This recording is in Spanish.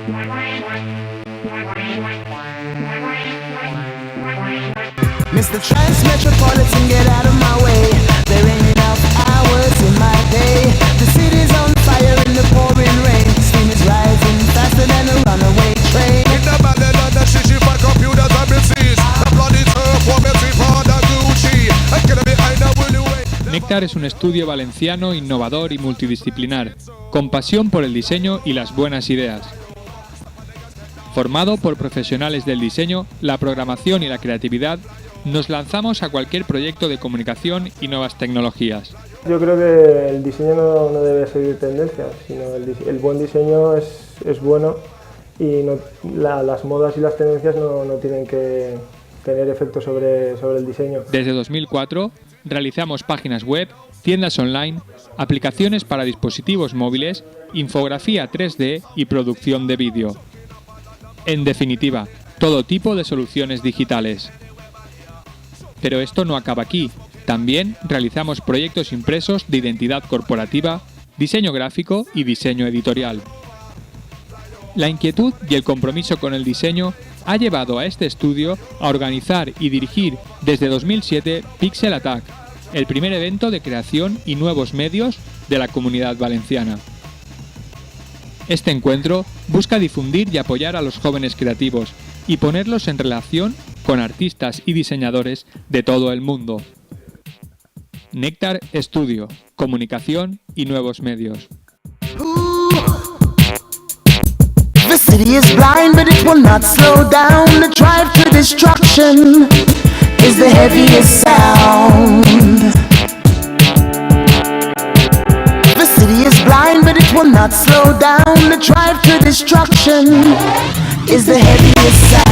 Mr. Trans-Metropolitan, get out of my way. There ain't enough hours in my day. The city's on fire in the pouring rain. Steam is rising faster than a runaway train. In the Babylon, the shishi for computers and MCs. The bloody turf, what me for the Gucci. I get behind the willy way. Néctar es un estudio valenciano innovador y multidisciplinar, con pasión por el diseño y las buenas ideas. Formado por profesionales del diseño, la programación y la creatividad, nos lanzamos a cualquier proyecto de comunicación y nuevas tecnologías. Yo creo que el diseño no debe seguir tendencias, sino el buen diseño es bueno y las modas y las tendencias no tienen que tener efecto sobre el diseño. Desde 2004 realizamos páginas web, tiendas online, aplicaciones para dispositivos móviles, infografía 3D y producción de vídeo. En definitiva, todo tipo de soluciones digitales. Pero esto no acaba aquí. También realizamos proyectos impresos de identidad corporativa, diseño gráfico y diseño editorial. La inquietud y el compromiso con el diseño ha llevado a este estudio a organizar y dirigir desde 2007 Pixel Attack, el primer evento de creación y nuevos medios de la Comunidad Valenciana. Este encuentro busca difundir y apoyar a los jóvenes creativos y ponerlos en relación con artistas y diseñadores de todo el mundo. Néctar Estudio, comunicación y nuevos medios. The city is blind, but it will not slow down. The drive to destruction is the heaviest sound. The city is blind, but it will not slow down. The drive to destruction is the heaviest sound.